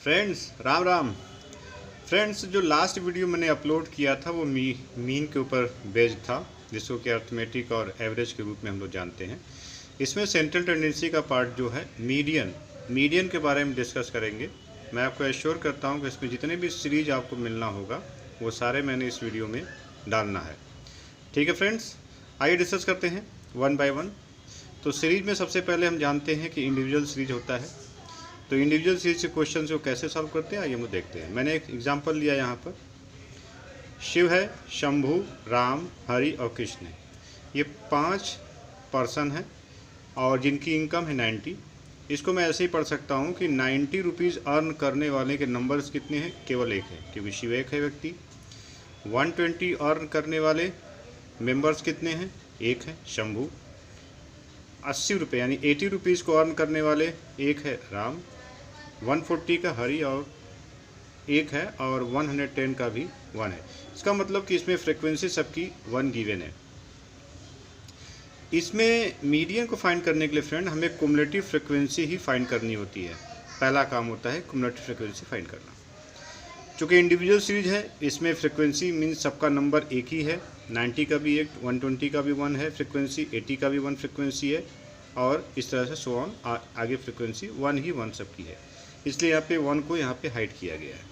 Friends Ram Ram. Friends, जो last video मैंने upload किया था वो मीन के ऊपर बेस्ड था, जिसको कि अर्थमेटिक और एवरेज के रूप में हम लोग जानते हैं। इसमें सेंट्रल टेंडेंसी का पार्ट जो है मीडियन के बारे में डिस्कस करेंगे। मैं आपको एश्योर करता हूँ कि इसमें जितने भी सीरीज आपको मिलना होगा वो सारे मैंने इस वीडियो में डालना है। ठीक है फ्रेंड्स, आइए डिस्कस करते हैं वन बाय वन। तो सीरीज में सबसे पहले हम जानते हैं कि इंडिविजुअल सीरीज होता है। तो इंडिविजुअल सीरीज के क्वेश्चन को कैसे सॉल्व करते हैं आइए हम देखते हैं। मैंने एक एग्जांपल लिया यहाँ पर। शिव है, शंभू, राम, हरि और कृष्ण है। ये 5 पर्सन हैं और जिनकी इनकम है 90। इसको मैं ऐसे ही पढ़ सकता हूँ कि 90 रुपीज़ अर्न करने वाले के नंबर्स कितने हैं, केवल एक है क्योंकि शिव एक है व्यक्ति। 120 अर्न करने वाले मेंबर्स कितने हैं, एक है शंभू। 80 रुपये यानी 80 रुपीज़ को अर्न करने वाले एक है राम। 140 का हरि और एक है और 110 का भी 1 है। इसका मतलब कि इसमें फ्रीक्वेंसी सबकी 1 गिवन है। इसमें मीडियन को फाइंड करने के लिए फ्रेंड हमें कुमुलेटिव फ्रीक्वेंसी ही फाइंड करनी होती है। पहला काम होता है कुमुलेटिव फ्रीक्वेंसी फाइंड करना। चूँकि इंडिविजुअल सीरीज है इसमें फ्रीक्वेंसी मीन्स सबका नंबर एक ही है। 90 का भी 1, 120 का भी 1 है फ्रीक्वेंसी, 80 का भी 1 फ्रीक्वेंसी है और इस तरह से सो ऑन आगे फ्रीक्वेंसी 1 सबकी है। इसलिए यहाँ पे 1 को यहाँ पे हाइड किया गया है।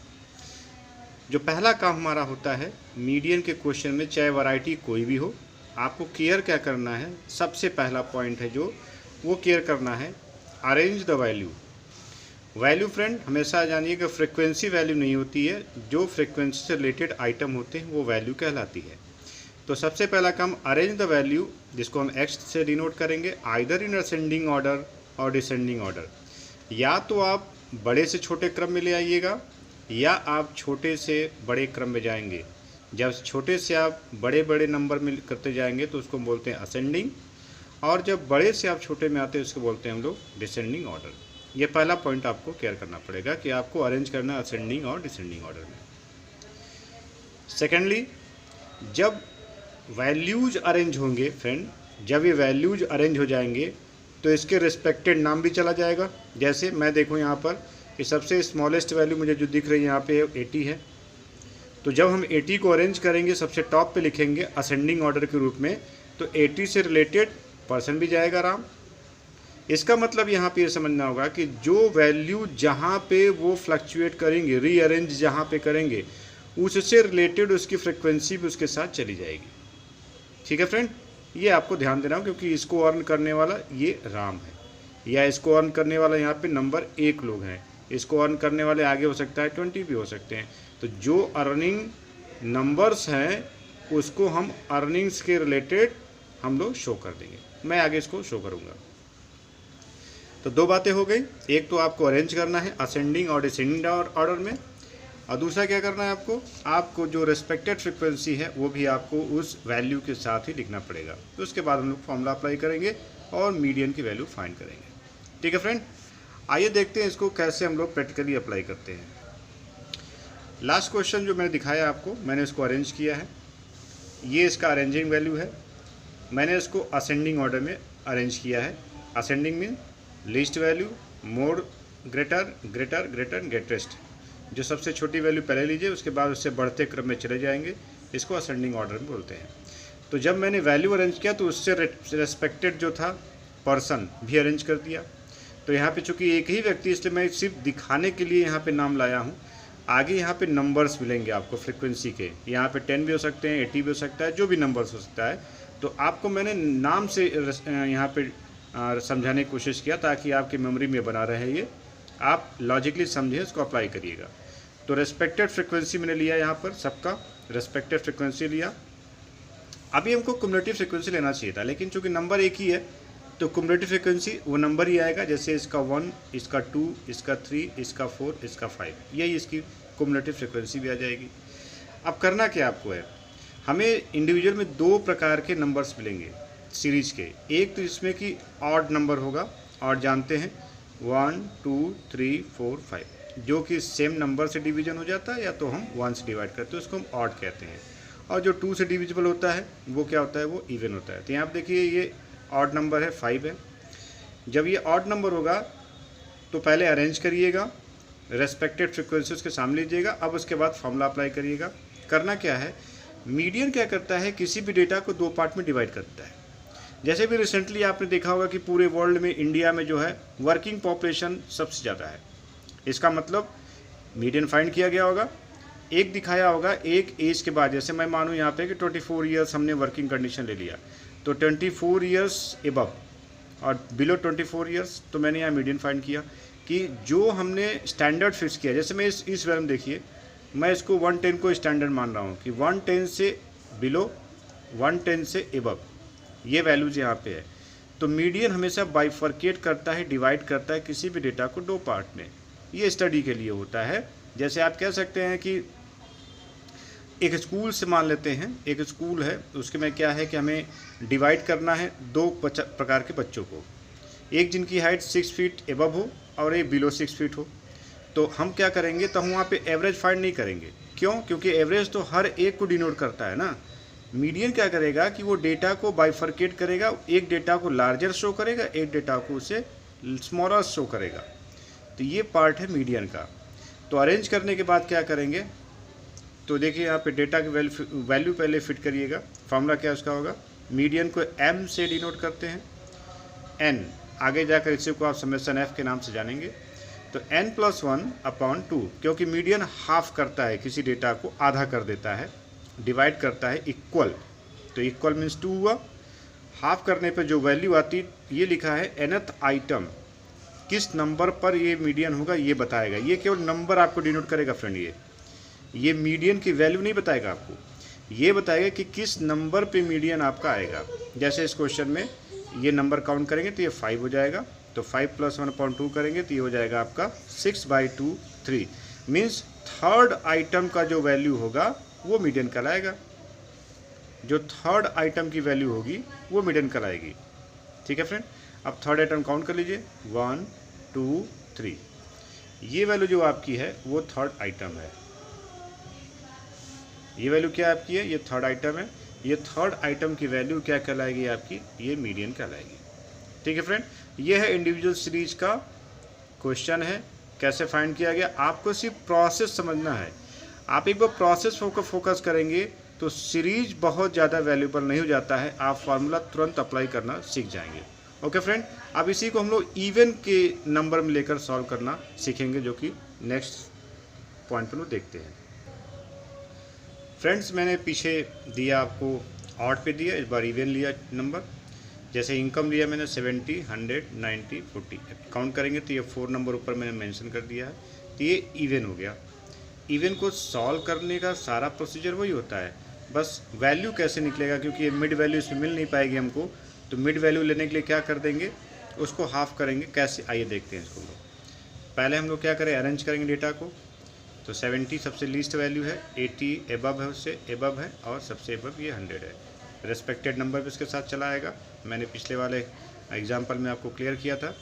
जो पहला काम हमारा होता है मीडियन के क्वेश्चन में, चाहे वैरायटी कोई भी हो, आपको केयर क्या करना है, सबसे पहला पॉइंट है जो वो केयर करना है, अरेंज द वैल्यू फ्रेंड हमेशा जानिए कि फ्रीक्वेंसी वैल्यू नहीं होती है, जो फ्रीक्वेंसी से रिलेटेड आइटम होते हैं वो वैल्यू कहलाती है। तो सबसे पहला काम अरेंज द वैल्यू, जिसको हम एक्स से डिनोट करेंगे, आइदर इन असेंडिंग ऑर्डर और डिसेंडिंग ऑर्डर। या तो आप बड़े से छोटे क्रम में ले आइएगा या आप छोटे से बड़े क्रम में जाएंगे। जब छोटे से आप बड़े बड़े नंबर में करते जाएंगे तो उसको बोलते हैं असेंडिंग, और जब बड़े से आप छोटे में आते हैं उसको बोलते हैं हम लोग डिसेंडिंग ऑर्डर। ये पहला पॉइंट आपको केयर करना पड़ेगा कि आपको अरेंज करना है असेंडिंग और डिसेंडिंग ऑर्डर में। सेकेंडली, जब वैल्यूज अरेंज होंगे फ्रेंड, जब ये वैल्यूज अरेंज हो जाएंगे तो इसके रिस्पेक्टेड नाम भी चला जाएगा। जैसे मैं देखूँ यहाँ पर कि सबसे स्मॉलेस्ट वैल्यू मुझे जो दिख रही है यहाँ पे 80 है। तो जब हम 80 को अरेंज करेंगे सबसे टॉप पे लिखेंगे असेंडिंग ऑर्डर के रूप में, तो 80 से रिलेटेड पर्सन भी जाएगा राम। इसका मतलब यहाँ पे ये समझना होगा कि जो वैल्यू जहाँ पे वो फ्लक्चुएट करेंगे, रीअरेंज जहाँ पे करेंगे, उससे रिलेटेड उसकी फ्रिक्वेंसी भी उसके साथ चली जाएगी। ठीक है फ्रेंड, ये आपको ध्यान देना हो क्योंकि इसको अर्न करने वाला ये राम है, या इसको अर्न करने वाला यहाँ पे नंबर 1 लोग हैं। इसको अर्न करने वाले आगे हो सकता है 20 भी हो सकते हैं। तो जो अर्निंग नंबर्स हैं उसको हम अर्निंग्स के रिलेटेड हम लोग शो कर देंगे। मैं आगे इसको शो करूँगा। तो 2 बातें हो गई, एक तो आपको अरेंज करना है असेंडिंग और डिसेंडिंग ऑर्डर में, और दूसरा क्या करना है आपको जो रिस्पेक्टेड फ्रीक्वेंसी है वो भी आपको उस वैल्यू के साथ ही लिखना पड़ेगा। तो उसके बाद हम लोग फॉर्मूला अप्लाई करेंगे और मीडियन की वैल्यू फाइंड करेंगे। ठीक है फ्रेंड, आइए देखते हैं इसको कैसे हम लोग प्रैक्टिकली अप्लाई करते हैं। लास्ट क्वेश्चन जो मैंने दिखाया आपको, मैंने इसको अरेंज किया है। ये इसका अरेंजिंग वैल्यू है। मैंने इसको असेंडिंग ऑर्डर में अरेंज किया है। असेंडिंग मीन लीस्ट वैल्यू, मोर ग्रेटर ग्रेटर ग्रेटर ग्रेटेस्ट। जो सबसे छोटी वैल्यू पहले लीजिए, उसके बाद उससे बढ़ते क्रम में चले जाएंगे। इसको असेंडिंग ऑर्डर में बोलते हैं। तो जब मैंने वैल्यू अरेंज किया तो उससे रेस्पेक्टेड जो था पर्सन भी अरेंज कर दिया। तो यहाँ पे चूँकि एक ही व्यक्ति, इसलिए मैं सिर्फ दिखाने के लिए यहाँ पे नाम लाया हूँ। आगे यहाँ पे नंबर्स मिलेंगे आपको फ्रीक्वेंसी के। यहाँ पे 10 भी हो सकते हैं, 80 भी हो सकता है, जो भी नंबर्स हो सकता है। तो आपको मैंने नाम से यहाँ पे समझाने की कोशिश किया ताकि आपकी मेमोरी में बना रहे। ये आप लॉजिकली समझिए, इसको अप्लाई करिएगा। तो रेस्पेक्टेड फ्रीक्वेंसी मैंने लिया, यहाँ पर सबका रेस्पेक्टेड फ्रीक्वेंसी लिया। अभी हमको कुमुलेटिव फ्रीक्वेंसी लेना चाहिए था, लेकिन चूँकि नंबर एक ही है तो कुमुलेटिव फ्रीक्वेंसी वो नंबर ही आएगा। जैसे इसका 1, इसका 2, इसका 3, इसका 4, इसका 5, यही इसकी कुमुलेटिव फ्रीक्वेंसी भी आ जाएगी। अब करना क्या आपको है, हमें इंडिविजुअल में 2 प्रकार के नंबर्स मिलेंगे सीरीज के। एक तो इसमें कि ऑड नंबर होगा, और जानते हैं 1, 2, 3, 4, 5, जो कि सेम नंबर से डिवीजन हो जाता है या तो हम 1 से डिवाइड करते हैं, उसको हम ऑड कहते हैं। और जो 2 से डिविजिबल होता है वो क्या होता है, वो इवन होता है। तो यहाँ आप देखिए ये ऑड नंबर है, 5 है। जब ये ऑड नंबर होगा तो पहले अरेंज करिएगा रेस्पेक्टेड फ्रिक्वेंसी उसके सामने लीजिएगा। अब उसके बाद फॉर्मूला अप्लाई करिएगा। करना क्या है, मीडियन क्या करता है, किसी भी डेटा को 2 पार्ट में डिवाइड करता है। जैसे भी रिसेंटली आपने देखा होगा कि पूरे वर्ल्ड में इंडिया में जो है वर्किंग पॉपुलेशन सबसे ज़्यादा है। इसका मतलब मीडियन फाइंड किया गया होगा, एक दिखाया होगा एक एज के बाद, जैसे मैं मानूँ यहाँ पे कि 24 ईयर्स हमने वर्किंग कंडीशन ले लिया, तो 24 ईयर्स एबव और बिलो 24 ईयर्स, तो मैंने यहाँ मीडियन फाइंड किया कि जो हमने स्टैंडर्ड फिक्स किया। जैसे मैं इस वैल्यू में देखिए, मैं इसको 110 को स्टैंडर्ड मान रहा हूँ कि 110 से बिलो, 110 से एबव, ये वैल्यूज यहाँ पे है। तो मीडियन हमेशा बाइफर्केट करता है, डिवाइड करता है किसी भी डेटा को 2 पार्ट में। ये स्टडी के लिए होता है। जैसे आप कह सकते हैं कि एक स्कूल से मान लेते हैं, एक स्कूल है, उसके में क्या है कि हमें डिवाइड करना है 2 प्रकार के बच्चों को, एक जिनकी हाइट 6 फीट एबव हो और एक बिलो 6 फीट हो। तो हम क्या करेंगे, तो हम वहाँ पे एवरेज फाइंड नहीं करेंगे। क्यों? क्योंकि एवरेज तो हर एक को डिनोट करता है ना। मीडियन क्या करेगा कि वो डेटा को बाइफर्केट करेगा, एक डेटा को लार्जर शो करेगा, एक डेटा को उसे स्मॉलर शो करेगा। तो ये पार्ट है मीडियन का। तो अरेंज करने के बाद क्या करेंगे, तो देखिए यहाँ पे डेटा की वैल्यू पहले फिट करिएगा। फार्मूला क्या उसका होगा, मीडियन को m से डिनोट करते हैं, n, आगे जाकर इसी को आप समेशन f के नाम से जानेंगे। तो n+1/2, क्योंकि मीडियन हाफ करता है, किसी डेटा को आधा कर देता है, डिवाइड करता है इक्वल। तो इक्वल मीन्स 2 हुआ। हाफ करने पे जो वैल्यू आती, ये लिखा है nth आइटम, किस नंबर पर ये मीडियन होगा ये बताएगा। ये केवल नंबर आपको डिनोट करेगा फ्रेंड, ये मीडियन की वैल्यू नहीं बताएगा आपको, ये बताएगा कि किस नंबर पे मीडियन आपका आएगा। जैसे इस क्वेश्चन में ये नंबर काउंट करेंगे तो ये 5 हो जाएगा, तो 5 + 1/2 करेंगे तो ये हो जाएगा आपका 6/2, 3 मीन्स थर्ड आइटम का जो वैल्यू होगा वो मीडियन कहलाएगा। जो थर्ड आइटम की वैल्यू होगी वो मीडियन कहलाएगी। ठीक है फ्रेंड, अब थर्ड आइटम काउंट कर लीजिए, 1 2 3, ये वैल्यू जो आपकी है वो थर्ड आइटम है। ये वैल्यू क्या आपकी है, ये थर्ड आइटम है। ये थर्ड आइटम की वैल्यू क्या कहलाएगी आपकी, ये मीडियन कहलाएगी। ठीक है फ्रेंड, ये है इंडिविजुअल सीरीज का क्वेश्चन है, कैसे फाइंड किया गया। आपको सिर्फ प्रोसेस समझना है। आप एक बार प्रोसेस फोकस करेंगे तो सीरीज बहुत ज़्यादा वैल्यूबल नहीं हो जाता है, आप फार्मूला तुरंत अप्लाई करना सीख जाएंगे। ओके फ्रेंड, अब इसी को हम लोग इवन के नंबर में लेकर सॉल्व करना सीखेंगे, जो कि नेक्स्ट पॉइंट पर लोग देखते हैं। फ्रेंड्स, मैंने पीछे दिया आपको ऑड पे दिया, इस बार इवन लिया नंबर। जैसे इनकम लिया मैंने 70, 100, 90, 40, काउंट करेंगे तो ये 4 नंबर ऊपर मैंने मेंशन कर दिया है, तो ये इवन हो गया। इवन को सॉल्व करने का सारा प्रोसीजर वही होता है, बस वैल्यू कैसे निकलेगा, क्योंकि ये मिड वैल्यू इसमें मिल नहीं पाएगी हमको, तो मिड वैल्यू लेने के लिए क्या कर देंगे, उसको हाफ करेंगे। कैसे, आइए देखते हैं इसको। पहले हम लोग क्या करें, अरेंज करेंगे डेटा को। तो 70 सबसे लीस्ट वैल्यू है, 80 एबव है, उससे एबव है, और सबसे एबव ये 100 है। रेस्पेक्टेड नंबर भी उसके साथ चला आएगा। मैंने पिछले वाले एग्जाम्पल में आपको क्लियर किया था।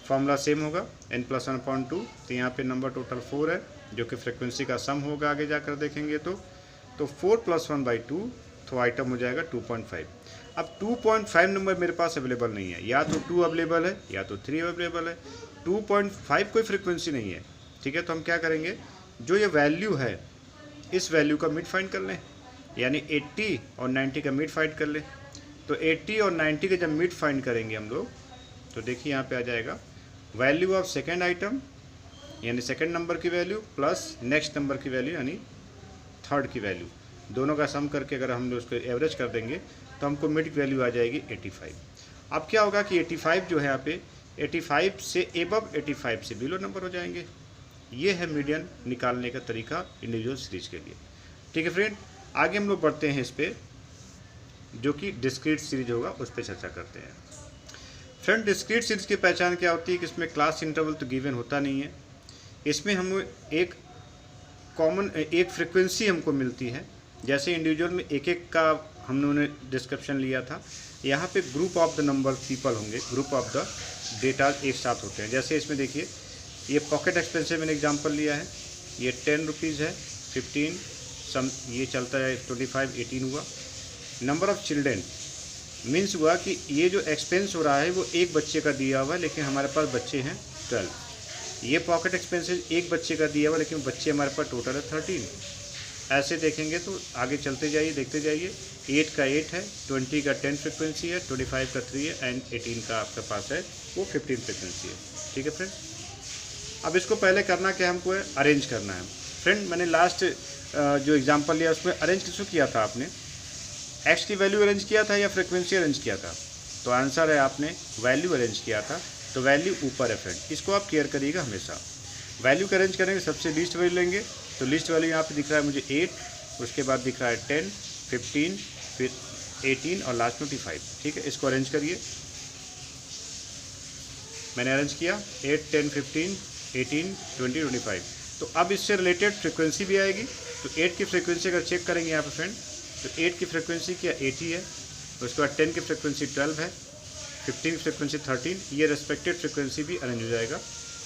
फॉर्मूला सेम होगा, n+1/2, तो यहाँ पे नंबर टोटल 4 है, जो कि फ्रिक्वेंसी का सम होगा आगे जाकर देखेंगे। तो 4 + 1/2, तो आइटम हो जाएगा 2.5। अब 2.5 नंबर मेरे पास अवेलेबल नहीं है, या तो 2 अवेलेबल है या तो 3 अवेलेबल है। 2.5 कोई फ्रिक्वेंसी नहीं है। ठीक है, तो हम क्या करेंगे, जो ये वैल्यू है इस वैल्यू का मिड फाइंड कर लें, यानी 80 और 90 का मिड फाइंड कर लें। तो 80 और 90 का जब मिड फाइंड करेंगे हम लोग, तो देखिए यहाँ पे आ जाएगा वैल्यू ऑफ सेकेंड आइटम, यानी सेकेंड नंबर की वैल्यू प्लस नेक्स्ट नंबर की वैल्यू यानी थर्ड की वैल्यू, दोनों का सम करके अगर हम लोग उसको एवरेज कर देंगे तो हमको मिड वैल्यू आ जाएगी 85। अब क्या होगा कि 85 जो है यहाँ पे 85 से एबव, 85 से बिलो नंबर हो जाएंगे। ये है मीडियन निकालने का तरीका इंडिविजुअल सीरीज के लिए। ठीक है फ्रेंड, आगे हम लोग बढ़ते हैं इस पे, जो कि डिस्क्रीट सीरीज होगा, उस पर चर्चा करते हैं। फ्रेंड, डिस्क्रीट सीरीज की पहचान क्या होती है कि इसमें क्लास इंटरवल तो गिवन होता नहीं है। इसमें हम एक कॉमन एक फ्रिक्वेंसी हमको मिलती है। जैसे इंडिविजुअल में एक एक का हमने डिस्क्रिप्शन लिया था, यहाँ पे group of the number people होंगे, ग्रुप ऑफ द डेटा एक साथ होते हैं। जैसे इसमें देखिए, ये पॉकेट एक्सपेंस से मैंने एग्जांपल लिया है, ये 10 रुपीज़ है, 15 सम, ये चलता है 25, 18 हुआ। नंबर ऑफ चिल्ड्रेन मीन्स हुआ कि ये जो एक्सपेंस हो रहा है वो एक बच्चे का दिया हुआ है, लेकिन हमारे पास बच्चे हैं 12। ये पॉकेट एक्सपेंसेस एक बच्चे का दिया हुआ, लेकिन बच्चे हमारे पास टोटल है 13। ऐसे देखेंगे तो आगे चलते जाइए, देखते जाइए। 8 का 8 है, 20 का 10 फ्रिक्वेंसी है, 25 का 3 है एंड 18 का आपके पास है वो 15 फ्रिक्वेंसी है। ठीक है फ्रेंड, अब इसको पहले करना क्या हमको है, अरेंज करना है। फ्रेंड मैंने लास्ट जो एग्जांपल लिया उसमें अरेंज किसको किया था आपने, एक्स की वैल्यू अरेंज किया था या फ्रिक्वेंसी अरेंज किया था? तो आंसर है आपने वैल्यू अरेंज किया था, तो वैल्यू ऊपर है फ्रेंड, इसको आप केयर करिएगा हमेशा। वैल्यू का अरेंज करेंगे, सबसे लीस्ट वैल्यू लेंगे, तो लीस्ट वैल्यू यहाँ पे दिख रहा है मुझे 8, उसके बाद दिख रहा है 10, 15, फिर 18 और लास्ट में 25। ठीक है, इसको अरेंज करिए। मैंने अरेंज किया 8, 10, 15, 18, 20, 25। तो अब इससे रिलेटेड फ्रिक्वेंसी भी आएगी। तो 8 की फ्रिक्वेंसी अगर चेक करेंगे यहाँ पे फ्रेंड, तो 8 की फ्रिक्वेंसी क्या 80 है, उसके बाद 10 की फ्रिक्वेंसी 12 है, 15 की फ्रिक्वेंसी 13, ये रेस्पेक्टेड फ्रिक्वेंसी भी अरेंज हो जाएगा।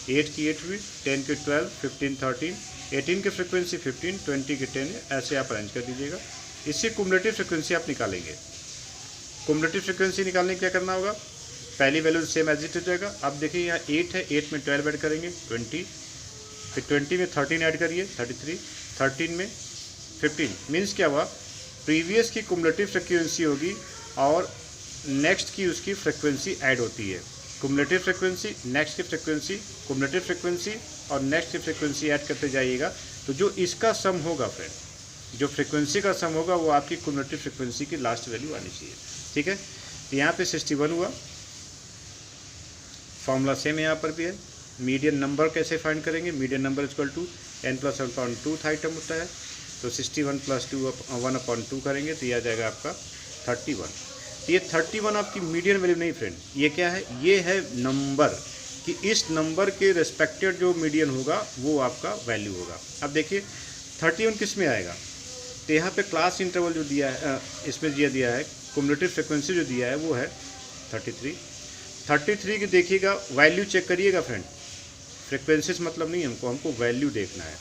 8 की 8 हुई, 10 की 12, 15 13, 18 की फ्रिक्वेंसी 15, 20 की 10 है, ऐसे आप अरेंज कर दीजिएगा। इससे कुमुलेटिव फ्रिक्वेंसी आप निकालेंगे। कुमुलेटिव फ्रिक्वेंसी निकालने के क्या करना होगा, पहली वैल्यू सेम एज इट हो जाएगा। अब देखिए यहाँ 8 है, 8 में 12 ऐड करेंगे 20, फिर 20 में 13 ऐड करिए 33, 13 में 15, मीन्स क्या हुआ, प्रीवियस की कुमुलेटिव फ्रिक्वेंसी होगी और नेक्स्ट की उसकी फ्रिक्वेंसी ऐड होती है। कुमुलेटिव फ्रिक्वेंसी, नेक्स्ट की फ्रिक्वेंसी, कुमुलेटिव फ्रिक्वेंसी और नेक्स्ट की फ्रिक्वेंसी ऐड करते जाइएगा। तो जो इसका सम होगा फ्रेंड, जो फ्रिक्वेंसी का सम होगा वो आपकी कुमुलेटिव फ्रिक्वेंसी की लास्ट वैल्यू आनी चाहिए। ठीक है, तो यहाँ पे 61 हुआ। फॉर्मूला सेम यहाँ पर भी है। मीडियन नंबर कैसे फाइंड करेंगे, median number equal to n + 1/2 item होता है, तो 61 + 2 1/2 करेंगे तो यह आ जाएगा आपका 31। तो ये 31 आपकी मीडियन वैल्यू नहीं फ्रेंड, ये क्या है, ये है नंबर, कि इस नंबर के रेस्पेक्टेड जो मीडियन होगा वो आपका वैल्यू होगा। अब देखिए 31 किस में आएगा, तो यहाँ पे क्लास इंटरवल जो दिया है, इसमें दिया है कुमुलेटिव फ्रिक्वेंसी जो दिया है वो है 33 की देखिएगा, वैल्यू चेक करिएगा फ्रेंड, फ्रिक्वेंसीज मतलब नहीं हमको वैल्यू देखना है।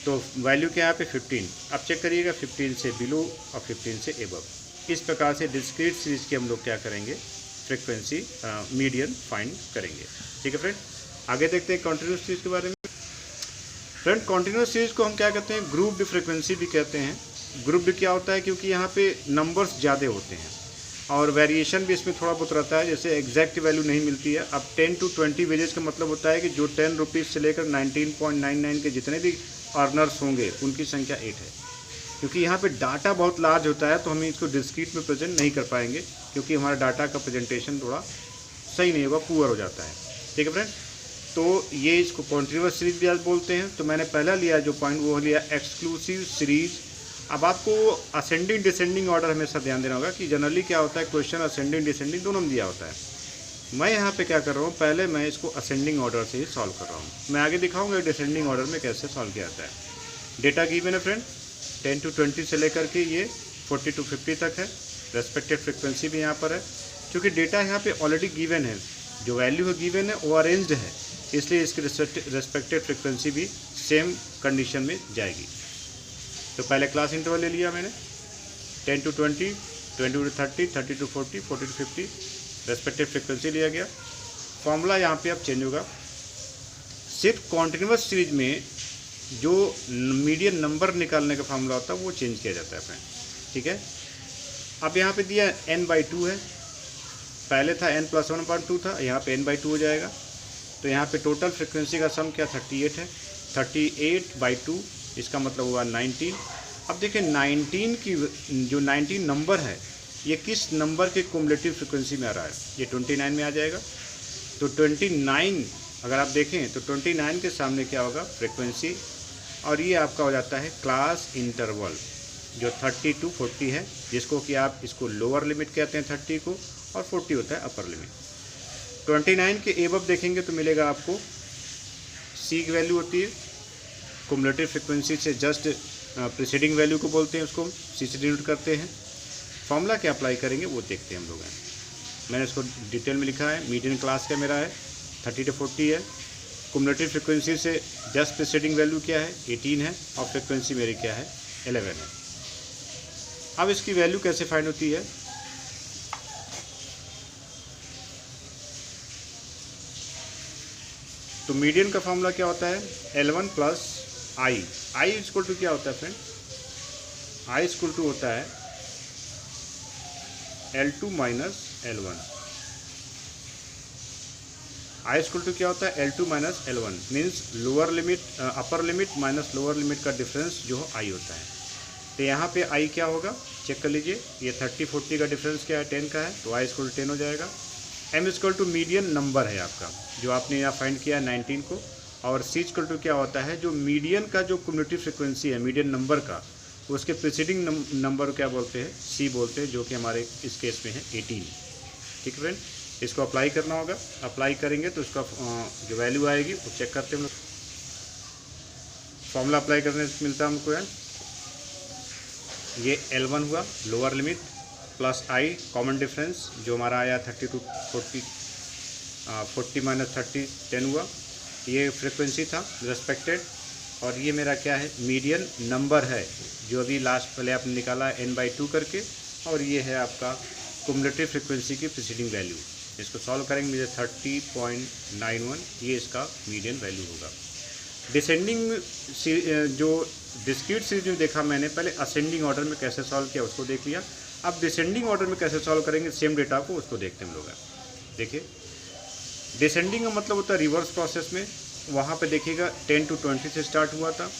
तो वैल्यू क्या है यहाँ पे 15, अब चेक करिएगा 15 से बिलो और 15 से एबव। इस प्रकार से डिस्क्रीट सीरीज के हम लोग क्या करेंगे, फ्रिक्वेंसी मीडियन फाइंड करेंगे। ठीक है फ्रेंड, आगे देखते हैं कॉन्टिन्यूस सीरीज के बारे में। फ्रेंड कॉन्टिन्यूस सीरीज को हम क्या कहते हैं, ग्रुप्ड फ्रिक्वेंसी भी कहते हैं। ग्रुप्ड क्या होता है, क्योंकि यहाँ पे नंबर्स ज़्यादा होते हैं और वेरिएशन भी इसमें थोड़ा बहुत रहता है, जैसे एग्जैक्ट वैल्यू नहीं मिलती है। अब 10 to 20 वेजेस का मतलब होता है कि जो 10 रुपीज़ से लेकर 19.99 के जितने भी अर्नर्स होंगे उनकी संख्या 8 है। क्योंकि यहाँ पे डाटा बहुत लार्ज होता है तो हम इसको डिस्क्रीट में प्रेजेंट नहीं कर पाएंगे, क्योंकि हमारा डाटा का प्रेजेंटेशन थोड़ा सही नहीं होगा, पुअर हो जाता है। ठीक है फ्रेंड, तो ये इसको कॉन्टिन्यूअस सीरीज भी आज बोलते हैं। तो मैंने पहला लिया जो पॉइंट वो लिया एक्सक्लूसिव सीरीज। अब आपको असेंडिंग डिसेंडिंग ऑर्डर हमेशा ध्यान देना होगा कि जनरली क्या होता है, क्वेश्चन असेंडिंग डिसेंडिंग दोनों में दिया होता है। मैं यहाँ पे क्या कर रहा हूँ, पहले मैं इसको असेंडिंग ऑर्डर से ही सॉल्व कर रहा हूँ। मैं आगे दिखाऊंगा डिसेंडिंग ऑर्डर में कैसे सॉल्व किया जाता है। डेटा गिवन है फ्रेंड, 10 to 20 से लेकर के ये 40 to 50 तक है। रेस्पेक्टेड फ्रिक्वेंसी भी यहाँ पर है, क्योंकि डेटा यहाँ पे ऑलरेडी गिवन है, जो वैल्यू है गिवन है वो अरेंज्ड है, इसलिए इसकी रेस्पेक्टेड फ्रिक्वेंसी भी सेम कंडीशन में जाएगी। तो पहले क्लास इंटरवल ले लिया मैंने, 10 to 20, 20 to 30, 30 to 40, 40 to 50 respected frequency लिया गया। फॉर्मूला यहाँ पे अब चेंज होगा। सिर्फ कॉन्टिन्यूअस सीरीज में जो मीडियन नंबर निकालने का फॉर्मूला होता है वो चेंज किया जाता है फ्रेंड। ठीक है, अब यहाँ पे दिया n/2 है, पहले था n + 1/2 था, यहाँ पे n/2 हो जाएगा। तो यहाँ पे टोटल फ्रिक्वेंसी का सम क्या 38 है, 38/2, इसका मतलब हुआ 19। अब देखिए 19 की जो 19 नंबर है ये किस नंबर के कुमुलेटिव फ्रिक्वेंसी में आ रहा है, ये 29 में आ जाएगा। तो 29 अगर आप देखें तो 29 के सामने क्या होगा, फ्रिक्वेंसी, और ये आपका हो जाता है क्लास इंटरवल जो 30 to 40 है, जिसको कि आप इसको लोअर लिमिट कहते हैं 30 को, और 40 होता है अपर लिमिट। 29 के एबव देखेंगे तो मिलेगा आपको सी की वैल्यू होती है, कुमुलेटिव फ्रिक्वेंसी से जस्ट प्रीसीडिंग वैल्यू को बोलते हैं, उसको सी से डिनोट करते हैं। फॉर्मूला क्या अप्लाई करेंगे वो देखते हैं हम लोग हैं। मैंने इसको डिटेल में लिखा है, मीडियन क्लास का मेरा है 30 to 40 है, कुमुलेटिव फ्रिक्वेंसी से जस्ट प्रीसीडिंग वैल्यू क्या है 18 है, और फ्रिक्वेंसी मेरी क्या है 11 है। अब इसकी वैल्यू कैसे फाइंड होती है, तो मीडियन का फॉर्मूला क्या होता है, L1 plus I. I equal to क्या होता है फ्रेंड, आई इक्वल टू होता है L2 minus L1। I equal to क्या होता है, L2 minus L1 means lower limit upper limit minus lower limit का डिफरेंस जो आई होता है। तो यहाँ पे आई क्या होगा, चेक कर लीजिए, ये 30-40 का डिफरेंस क्या है, 10 का है, तो आई इक्वल टू 10 हो जाएगा। M equal to median number है आपका जो आपने यहाँ फाइंड किया है 19 को, और सी इक्वल टू क्या होता है, जो मीडियन का जो क्युमुलेटिव फ्रिक्वेंसी है मीडियन नंबर का, उसके प्रीसीडिंग नंबर क्या बोलते हैं, सी बोलते हैं, जो कि हमारे इस केस में है 18। ठीक है फ्रेंड, इसको अप्लाई करना होगा, अप्लाई करेंगे तो उसका जो वैल्यू आएगी वो चेक करते हैं हम लोग। फॉर्मूला अप्लाई करने से मिलता है हमको है ये L1 हुआ लोअर लिमिट प्लस आई कॉमन डिफरेंस जो हमारा आया 30 to 40 माइनस 30 10 हुआ, ये फ्रिक्वेंसी था रिस्पेक्टेड, और ये मेरा क्या है, मीडियन नंबर है जो अभी लास्ट पहले आपने निकाला है n/2 करके, और ये है आपका क्युमुलेटिव फ्रिक्वेंसी की प्रीसीडिंग वैल्यू। इसको सॉल्व करेंगे मुझे 30.91 ये इसका मीडियन वैल्यू होगा। डिसेंडिंग जो डिस्क्रीट सीरीज में देखा मैंने, पहले असेंडिंग ऑर्डर में कैसे सॉल्व किया उसको देख लिया, अब डिसेंडिंग ऑर्डर में कैसे सॉल्व करेंगे सेम डेटा को, उसको देखते हैं हम लोग। देखिए डिसेंडिंग का मतलब होता है रिवर्स प्रोसेस में, वहाँ पे देखिएगा 10 to 20 से स्टार्ट हुआ था,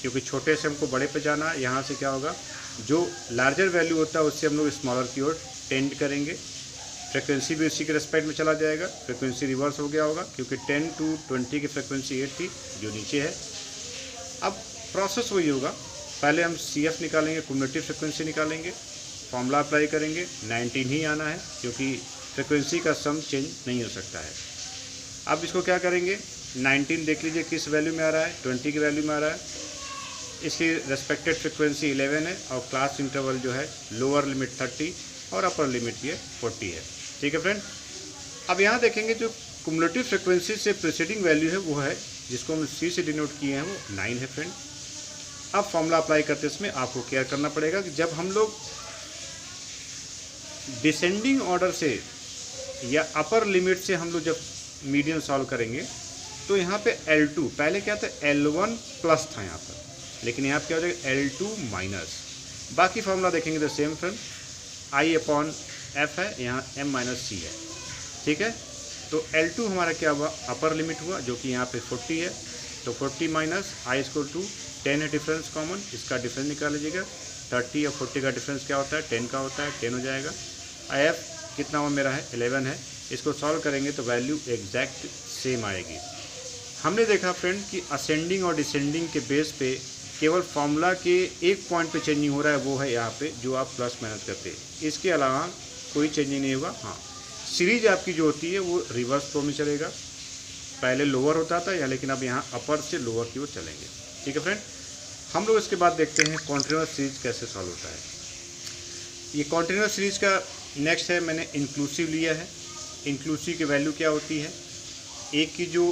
क्योंकि छोटे से हमको बड़े पे जाना है। यहाँ से क्या होगा, जो लार्जर वैल्यू होता है उससे हम लोग स्मॉलर की ओर टेंड करेंगे, फ्रिक्वेंसी भी उसी के रेस्पेक्ट में चला जाएगा, फ्रिक्वेंसी रिवर्स हो गया होगा क्योंकि 10 to 20 की फ्रिक्वेंसी 8 थी जो नीचे है। अब प्रोसेस वही होगा, पहले हम CF निकालेंगे, क्युमुलेटिव फ्रिक्वेंसी निकालेंगे, फॉर्मूला अप्लाई करेंगे, 19 ही आना है क्योंकि फ्रिक्वेंसी का सम चेंज नहीं हो सकता है। अब इसको क्या करेंगे, 19 देख लीजिए किस वैल्यू में आ रहा है, 20 की वैल्यू में आ रहा है, इसकी रेस्पेक्टेड फ्रिक्वेंसी 11 है, और क्लास इंटरवल जो है लोअर लिमिट 30 और अपर लिमिट ये 40 है। ठीक है फ्रेंड, अब यहाँ देखेंगे जो क्युमुलेटिव फ्रिक्वेंसी से प्रीसीडिंग वैल्यू है वो है, जिसको हम C से डिनोट किए हैं, वो 9 है फ्रेंड। अब फॉर्मूला अप्लाई करते इसमें आपको केयर करना पड़ेगा कि जब हम लोग डिसेंडिंग ऑर्डर से या अपर लिमिट से हम लोग जब मीडियन सॉल्व करेंगे तो यहाँ पे L2 पहले क्या था, L1 प्लस था यहाँ पर, लेकिन यहाँ पे क्या हो जाएगा L2 माइनस। बाकी फॉर्मूला देखेंगे तो सेम फ्रेंड, I/F है, यहाँ M-C है। ठीक है, तो L2 हमारा क्या हुआ, अपर लिमिट हुआ जो कि यहाँ पे 40 है, तो 40 माइनस I इक्वल टू 10 है डिफरेंस कॉमन, इसका डिफरेंस निकाल लीजिएगा, 30 और 40 का डिफरेंस क्या होता है, 10 का होता है, 10 हो जाएगा। IF कितना हुआ मेरा है, 11 है, इसको सॉल्व करेंगे तो वैल्यू एग्जैक्ट सेम आएगी। हमने देखा फ्रेंड कि असेंडिंग और डिसेंडिंग के बेस पे केवल फॉर्मूला के एक पॉइंट पे चेंजिंग हो रहा है, वो है यहाँ पे जो आप प्लस माइनस करते हैं, इसके अलावा कोई चेंजिंग नहीं होगा। हाँ, सीरीज आपकी जो होती है वो रिवर्स फ्लो में चलेगा, पहले लोअर होता था या, लेकिन अब यहाँ अपर से लोअर की ओर चलेंगे। ठीक है फ्रेंड, हम लोग इसके बाद देखते हैं कॉन्टिन्यूअस सीरीज कैसे सॉल्व होता है। ये कॉन्टिन्यूअस सीरीज का नेक्स्ट है, मैंने इंक्लूसिव लिया है। इंक्लूसिव की वैल्यू क्या होती है, एक की जो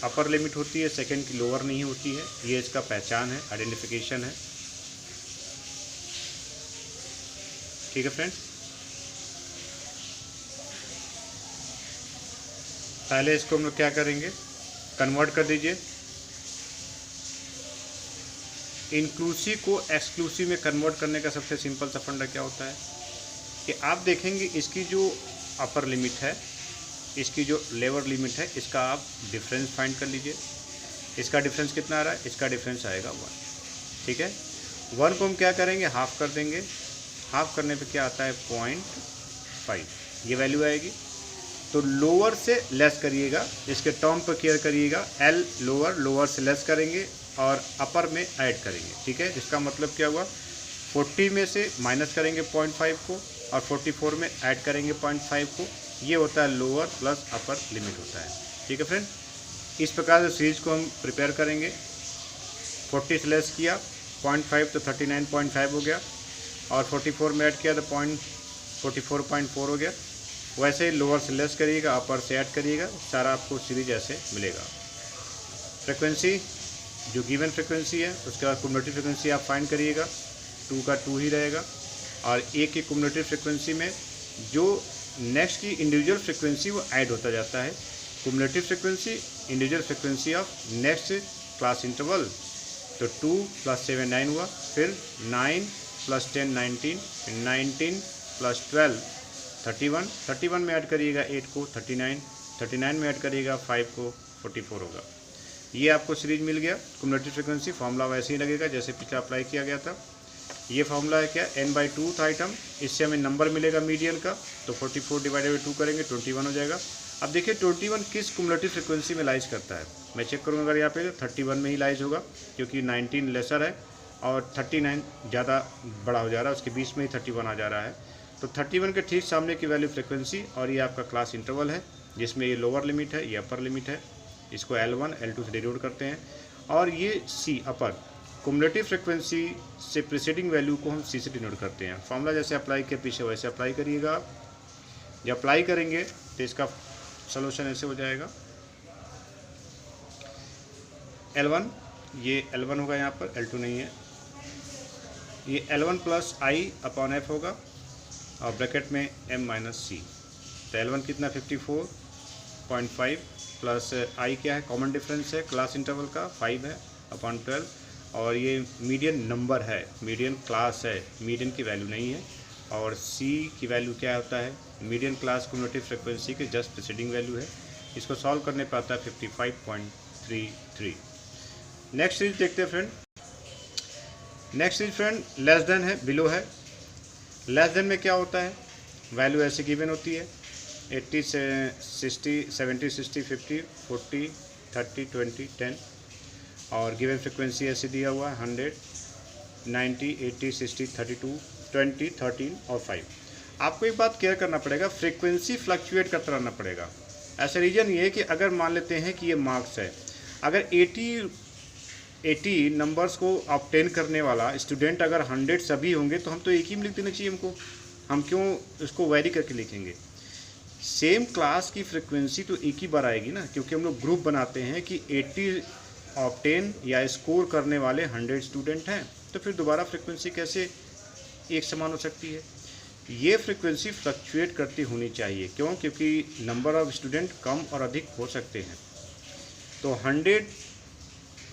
अपर लिमिट होती है सेकंड की लोअर नहीं होती है, ये इसका पहचान है, आइडेंटिफिकेशन है। ठीक है फ्रेंड, पहले इसको हम लोग क्या करेंगे, कन्वर्ट कर दीजिए। इंक्लूसिव को एक्सक्लूसिव में कन्वर्ट करने का सबसे सिंपल सा फंडा क्या होता है कि आप देखेंगे इसकी जो अपर लिमिट है, इसकी जो लोअर लिमिट है, इसका आप डिफरेंस फाइंड कर लीजिए। इसका डिफरेंस कितना आ रहा है, इसका डिफरेंस आएगा 1। ठीक है, 1 को हम क्या करेंगे, हाफ कर देंगे, हाफ करने पे क्या आता है 0.5, ये वैल्यू आएगी। तो लोअर से लेस करिएगा, इसके टर्म पर केयर करिएगा, L लोअर से लेस करेंगे और अपर में ऐड करेंगे। ठीक है, इसका मतलब क्या हुआ, 40 में से माइनस करेंगे 0.5 को और 44 में ऐड करेंगे 0.5 को, ये होता है लोअर प्लस अपर लिमिट होता है। ठीक है फ्रेंड, इस प्रकार से सीरीज को हम प्रिपेयर करेंगे। 40 से लेस किया 0.5 तो 39.5 हो गया, और 44 में ऐड किया तो 44.4 हो गया। वैसे ही लोअर से लेस करिएगा, अपर से ऐड करिएगा, सारा आपको सीरीज ऐसे मिलेगा। फ्रिक्वेंसी जो गिवन फ्रिक्वेंसी है, उसके बाद क्युमुलेटिव फ्रिक्वेंसी आप फाइंड करिएगा, 2 का 2 ही रहेगा, और एक की क्युमुलेटिव फ्रिक्वेंसी में जो नेक्स्ट की इंडिविजुअल फ्रिक्वेंसी वो ऐड होता जाता है। Cumulative frequency individual frequency of next class interval. तो 2 + 7 9 हुआ, फिर 9 + 10 19, 19 + 12 31, 31 में ऐड करिएगा 8 को 39, 39 में ऐड करिएगा 5 को 44 होगा। ये आपको सीरीज मिल गया। क्युमुलेटिव फ्रिक्वेंसी फॉर्मूला वैसे ही लगेगा जैसे पिछला अप्लाई किया गया था। ये फॉर्मूला है क्या, n/2 था आइटम, इससे हमें नंबर मिलेगा मीडियन का, तो 44 / 2 करेंगे 21 हो जाएगा। अब देखिए 21 किस क्युमुलेटिव फ्रिक्वेंसी में लाइज करता है, मैं चेक करूँगा अगर यहाँ पे, तो 31 में ही लाइज होगा क्योंकि 19 लेसर है और 39 ज़्यादा बड़ा हो जा रहा है, उसके बीच में ही 31 आ जा रहा है। तो 31 के ठीक सामने की वैल्यू फ्रिक्वेंसी, और ये आपका क्लास इंटरवल है जिसमें ये लोअर लिमिट है, ये अपर लिमिट है, इसको L1 L2 से डिनोट करते हैं, और ये C अपर क्युमुलेटिव फ्रिक्वेंसी से प्रीसीडिंग वैल्यू को हम C से डिनोट करते हैं। फॉर्मूला जैसे अप्लाई किया पीछे वैसे अप्लाई करिएगा। जब अप्लाई करेंगे तो इसका सॉल्यूशन ऐसे हो जाएगा, L1 ये L1 होगा यहाँ पर, L2 नहीं है, ये L1 + I/F होगा और ब्रैकेट में m-c। तो L1 कितना 54.5 प्लस I क्या है, कॉमन डिफरेंस है क्लास इंटरवल का 5 है अपॉन 12, और ये मीडियन नंबर है, मीडियन क्लास है, मीडियन की वैल्यू नहीं है, और C की वैल्यू क्या होता है, मीडियन क्लास क्युमुलेटिव फ्रिक्वेंसी के जस्ट प्रीसीडिंग वैल्यू है। इसको सॉल्व करने पर आता है 55.33। नेक्स्ट सीरीज देखते हैं friend. Next series friend less than है, बिलो है। लेस देन में क्या होता है, वैल्यू ऐसे गिवन होती है 80 से 60 70 60 50 40 30 20 10, और गिवन फ्रिक्वेंसी ऐसे दिया हुआ है 100 90 80 60 32 20 13 और 5। आपको एक बात केयर करना पड़ेगा, फ्रीक्वेंसी फ्लक्चुएट करता रहना पड़ेगा। ऐसा रीज़न ये है कि अगर मान लेते हैं कि ये मार्क्स है, अगर 80 नंबर्स को ऑब्टेन करने वाला स्टूडेंट अगर 100 सभी होंगे तो हम तो एक ही में लिख देना चाहिए हमको, हम क्यों उसको वेरी करके लिखेंगे। सेम क्लास की फ्रिक्वेंसी तो एक ही बार आएगी ना, क्योंकि हम लोग ग्रुप बनाते हैं कि 80 ऑब्टेन या स्कोर करने वाले 100 स्टूडेंट हैं, तो फिर दोबारा फ्रिक्वेंसी कैसे एक समान हो सकती है। ये फ्रिक्वेंसी फ्लक्चुएट करती होनी चाहिए, क्यों, क्योंकि नंबर ऑफ स्टूडेंट कम और अधिक हो सकते हैं। तो 100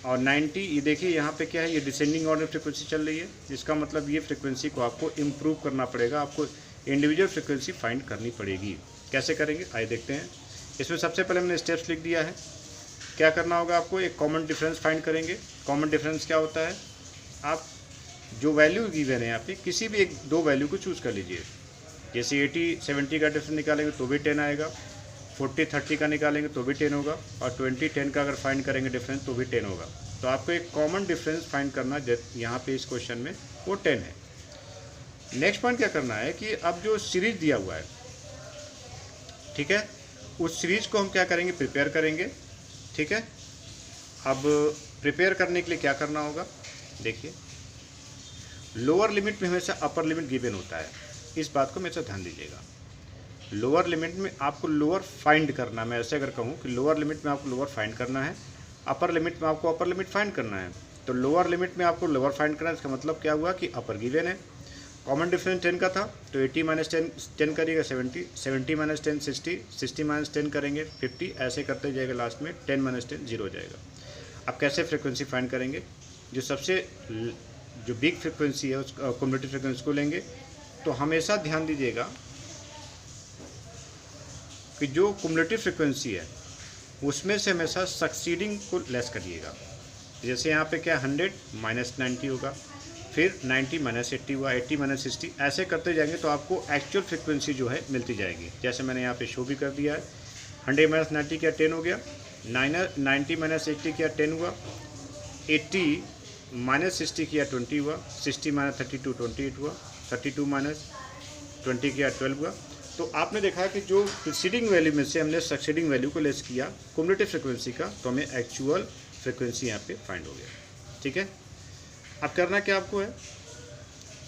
और 90, ये देखिए यहाँ पे क्या है, ये डिसेंडिंग ऑर्डर फ्रिक्वेंसी चल रही है, जिसका मतलब ये फ्रिक्वेंसी को आपको इम्प्रूव करना पड़ेगा, आपको इंडिविजुअल फ्रिक्वेंसी फाइंड करनी पड़ेगी। कैसे करेंगे आइए देखते हैं। इसमें सबसे पहले हमने स्टेप्स लिख दिया है। क्या करना होगा आपको, एक कॉमन डिफरेंस फाइंड करेंगे। कॉमन डिफरेंस क्या होता है, आप जो वैल्यू गिवन है यहाँ पे किसी भी एक दो वैल्यू को चूज़ कर लीजिए। जैसे 80 70 का डिफरेंस निकालेंगे तो भी 10 आएगा, 40 30 का निकालेंगे तो भी 10 होगा, और 20 10 का अगर फाइंड करेंगे डिफरेंस तो भी 10 होगा। तो आपको एक कॉमन डिफरेंस फाइंड करना यहाँ पे इस क्वेश्चन में वो 10 है। नेक्स्ट पॉइंट क्या करना है कि अब जो सीरीज दिया हुआ है, ठीक है, उस सीरीज को हम क्या करेंगे, प्रिपेयर करेंगे। ठीक है, अब प्रिपेयर करने के लिए क्या करना होगा, देखिए लोअर लिमिट में हमेशा अपर लिमिट गिवन होता है, इस बात को हमेशा ध्यान दीजिएगा। लोअर लिमिट में आपको लोअर फाइंड करना, मैं ऐसे अगर कहूँ कि लोअर लिमिट में आपको लोअर फाइंड करना है, अपर लिमिट में आपको अपर लिमिट फाइंड करना है। तो लोअर लिमिट में आपको लोअर फाइंड करना है, इसका मतलब क्या हुआ कि अपर गिवन है। कॉमन डिफरेंस 10 का था, तो 80 - 10 करिएगा 70, 70 - 10 60, 60 - 10 करेंगे 50, ऐसे करते जाएगा, लास्ट में 10 - 10 0 हो जाएगा। अब कैसे फ्रिक्वेंसी फाइंड करेंगे, जो सबसे जो बिग फ्रिक्वेंसी है उस क्युमुलेटिव फ्रिक्वेंसी को लेंगे। तो हमेशा ध्यान दीजिएगा कि जो क्युमुलेटिव फ्रिक्वेंसी है उसमें से हमेशा सक्सीडिंग को लेस करिएगा। जैसे यहाँ पे क्या 100 - 90 होगा, फिर 90 - 80 हुआ, 80 - 60, ऐसे करते जाएंगे तो आपको एक्चुअल फ्रिक्वेंसी जो है मिलती जाएगी। जैसे मैंने यहाँ पे शो भी कर दिया है, 100 - 90 क्या 10 हो गया, 90 - 80 क्या 10 हुआ, 80 - 60 किया 20 हुआ, 60 - 32 28 हुआ, 32 - 20 किया 12 हुआ। तो आपने देखा कि जो प्रीसीडिंग वैल्यू में से हमने सक्सीडिंग वैल्यू को लेस किया क्युमुलेटिव फ्रिक्वेंसी का, तो हमें एक्चुअल फ्रिक्वेंसी यहाँ पे फाइंड हो गया। ठीक है, अब करना क्या आपको है,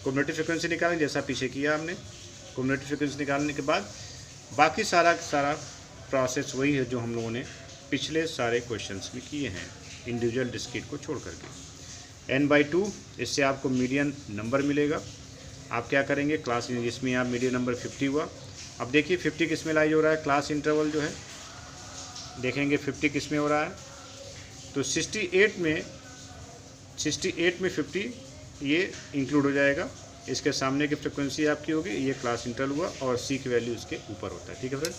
क्युमुलेटिव फ्रिक्वेंसी निकालें जैसा पीछे किया हमने। क्युमुलेटिव फ्रिक्वेंसी निकालने के बाद बाकी सारा प्रोसेस वही है जो हम लोगों ने पिछले सारे क्वेश्चंस में किए हैं, इंडिविजुअल डिस्क्रीट को छोड़ करके। n/2, इससे आपको मीडियन नंबर मिलेगा। आप क्या करेंगे, क्लास जिसमें आप मीडियन नंबर 50 हुआ। अब देखिए 50 किस में लाइज हो रहा है, क्लास इंटरवल जो है देखेंगे 50 किस में हो रहा है, तो 68 में 50 ये इंक्लूड हो जाएगा। इसके सामने की फ्रिक्वेंसी आपकी होगी, ये क्लास इंटरवल हुआ और सी की वैल्यू इसके ऊपर होता है। ठीक है फ्रेंड,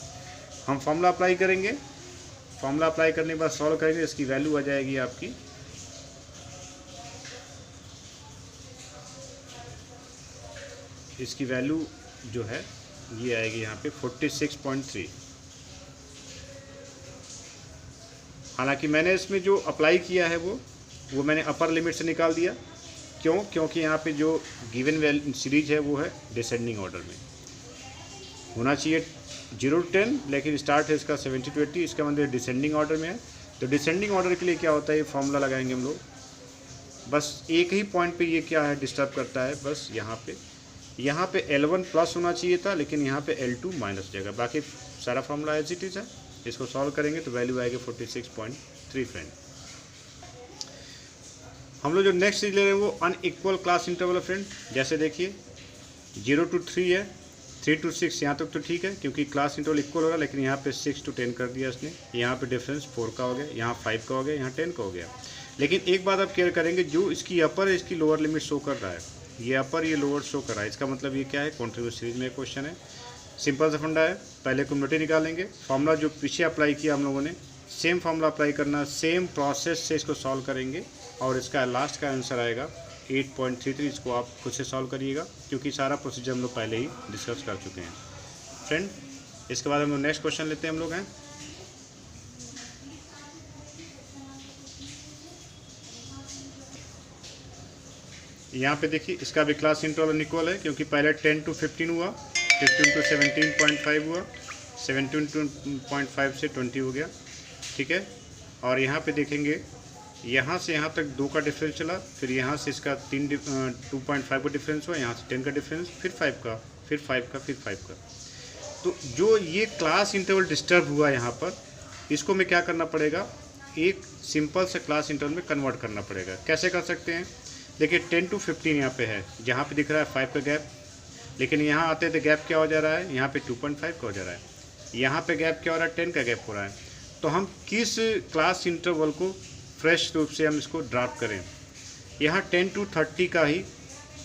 हम फॉर्मूला अप्लाई करेंगे, फॉर्मूला अप्लाई करने के बाद सॉल्व करेंगे, इसकी वैल्यू आ जाएगी आपकी इसकी वैल्यू जो है ये आएगी यहाँ पे 46.3। हालांकि मैंने इसमें जो अप्लाई किया है वो मैंने अपर लिमिट से निकाल दिया। क्यों? क्योंकि यहाँ पे जो गिवन सीरीज है वो है डिसेंडिंग ऑर्डर में, होना चाहिए 0 to 10, लेकिन स्टार्ट है इसका 70 to 80, इसका मतलब डिसेंडिंग ऑर्डर में है। तो डिसेंडिंग ऑर्डर के लिए क्या होता है, ये फॉर्मूला लगाएंगे हम लोग। बस एक ही पॉइंट पे ये क्या है डिस्टर्ब करता है, बस यहाँ पे L1 प्लस होना चाहिए था, लेकिन यहाँ पे L2 माइनस जाएगा। बाकी सारा फॉर्मूला एज इट इज़ है। इसको सॉल्व करेंगे तो वैल्यू आएगी 46.3 फ्रेंड। हम लोग जो नेक्स्ट चीज ले रहे हैं वो अनइक्वल क्लास इंटरवल है फ्रेंड। जैसे देखिए 0 to 3 है, 3 to 6 यहाँ तक तो ठीक है क्योंकि क्लास इंटरवल इक्वल हो रहा है, लेकिन यहाँ पे 6 to 10 कर दिया इसने। यहाँ पे डिफरेंस 4 का हो गया, यहाँ 5 का हो गया, यहाँ 10 का हो गया। लेकिन एक बात आप केयर करेंगे, जो इसकी अपर है इसकी लोअर लिमिट शो कर रहा है, ये अपर ये लोअर शो कर रहा है, इसका मतलब ये क्या है, कॉन्टिन्यूस सीरीज में क्वेश्चन है। सिंपल सा फंडा है, पहले कम्युनिटी निकालेंगे, फॉर्मूला जो पीछे अप्लाई किया हम लोगों ने सेम फॉर्मूला अप्लाई करना, सेम प्रोसेस से इसको सॉल्व करेंगे और इसका लास्ट का आंसर आएगा 8.33। इसको आप खुद से सॉल्व करिएगा क्योंकि सारा प्रोसीजर हम लोग पहले ही डिस्कस कर चुके हैं फ्रेंड। इसके बाद हम लोग नेक्स्ट क्वेश्चन लेते हैं। हम लोग हैं यहाँ पे देखिए, इसका भी क्लास इंटरवल अनइक्वल है क्योंकि पहले 10 to 15 हुआ, 15 to 17.5 हुआ, 17.5 से 20 हो गया। ठीक है, और यहाँ पे देखेंगे यहाँ से यहाँ तक 2 का डिफरेंस चला, फिर यहाँ से इसका 2.5 का डिफरेंस हुआ, यहाँ से 10 का डिफरेंस, फिर 5 का, फिर 5 का, फिर 5 का। तो जो ये क्लास इंटरवल डिस्टर्ब हुआ यहाँ पर, इसको में क्या करना पड़ेगा, एक सिंपल से क्लास इंटरवल में कन्वर्ट करना पड़ेगा। कैसे कर सकते हैं, देखिए 10 to 15 यहाँ पे है, जहाँ पे दिख रहा है 5 का गैप, लेकिन यहाँ आते तो गैप क्या हो जा रहा है, यहाँ पे 2.5 का हो जा रहा है, यहाँ पे गैप क्या हो रहा है, 10 का गैप हो रहा है। तो हम किस क्लास इंटरवल को फ्रेश रूप से हम इसको ड्राफ्ट करें, यहाँ 10 to 30 का ही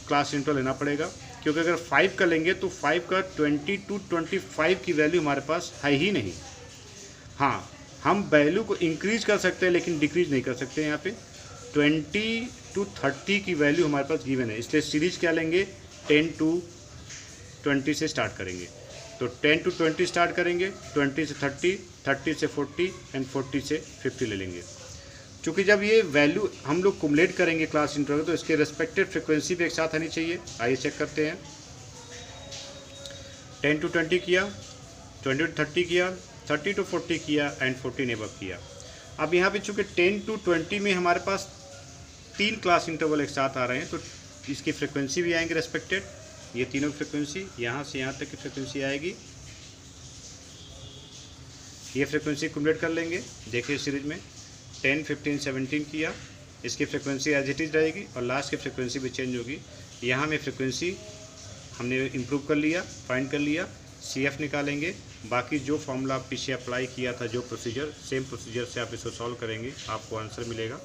क्लास इंटरवल लेना पड़ेगा क्योंकि अगर 5 का लेंगे तो 5 का 20 to 25 की वैल्यू हमारे पास है ही नहीं। हाँ, हम वैल्यू को इंक्रीज कर सकते हैं लेकिन डिक्रीज नहीं कर सकते। यहाँ पे 20 to 30 की वैल्यू हमारे पास गिवन है, इसलिए सीरीज क्या लेंगे, 10 to 20 से स्टार्ट करेंगे। तो 10 to 20 स्टार्ट करेंगे, 20 से 30, 30 से 40 एंड 40 से 50 ले लेंगे। क्योंकि जब ये वैल्यू हम लोग कुमुलेट करेंगे क्लास इंटरवल, तो इसके रेस्पेक्टेड फ्रिक्वेंसी भी एक साथ आनी चाहिए। आइए चेक करते हैं। 10 to 20 किया, 20 to 30 किया, 30 to 40 किया एंड 40 ने अबव किया। अब यहाँ पे चूँकि 10 to 20 में हमारे पास 3 क्लास इंटरवल एक साथ आ रहे हैं, तो इसकी फ्रिक्वेंसी भी आएंगे रेस्पेक्टेड। ये तीनों फ्रिक्वेंसी यहाँ से यहाँ तक की फ्रिक्वेंसी आएगी, ये फ्रिक्वेंसी कुमुलेट कर लेंगे। देखिए सीरीज में 10, 15, 17 किया, इसकी फ्रिक्वेंसी एज इट इज़ रहेगी और लास्ट की फ्रिक्वेंसी भी चेंज होगी। यहाँ में फ्रिक्वेंसी हमने इम्प्रूव कर लिया, फाइंड कर लिया, CF निकालेंगे। बाकी जो फॉर्मूला आप पीछे अप्लाई किया था, जो प्रोसीजर, सेम प्रोसीजर से आप इसको सॉल्व करेंगे, आपको आंसर मिलेगा।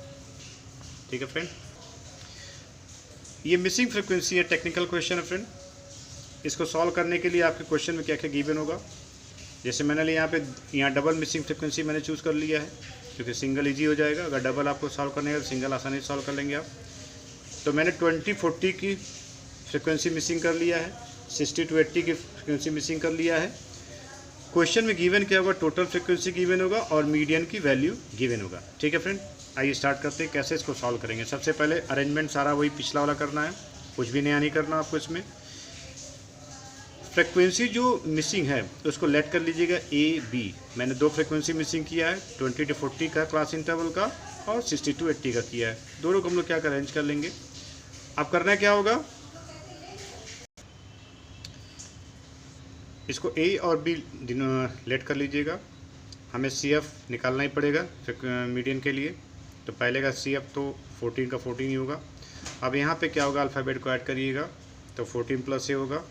ठीक है फ्रेंड, ये मिसिंग फ्रिक्वेंसी है, टेक्निकल क्वेश्चन है फ्रेंड। इसको सॉल्व करने के लिए आपके क्वेश्चन में क्या क्या गिवन होगा, जैसे मैंने यहाँ डबल मिसिंग फ्रिक्वेंसी मैंने चूज़ कर लिया है क्योंकि सिंगल इजी हो जाएगा। अगर डबल आपको सॉल्व करने का, सिंगल आसानी से सॉल्व कर लेंगे आप। तो मैंने 20-40 की फ्रिक्वेंसी मिसिंग कर लिया है, 60 to 80 की फ्रिक्वेंसी मिसिंग कर लिया है। क्वेश्चन में गिवन क्या होगा, टोटल फ्रिक्वेंसी गिवन होगा और मीडियन की वैल्यू गिवन होगा। ठीक है फ्रेंड, आइए स्टार्ट करते हैं कैसे इसको सॉल्व करेंगे। सबसे पहले अरेंजमेंट सारा वही पिछला वाला करना है, कुछ भी नया नहीं करना आपको। इसमें फ्रिक्वेंसी जो मिसिंग है उसको लेट कर लीजिएगा AB। मैंने 2 फ्रिक्वेंसी मिसिंग किया है, 20 to 40 का क्लास इंटरवल का और 60 to 80 का किया है। दोनों को हम लोग क्या अरेंज कर लेंगे। अब करना क्या होगा, इसको A और B लेट कर लीजिएगा। हमें CF निकालना ही पड़ेगा मीडियन के लिए, तो पहले का CF तो 14 का 14 ही होगा। अब यहाँ पे क्या होगा, अल्फ़ाबेट को ऐड करिएगा तो 14 प्लस ये होगा,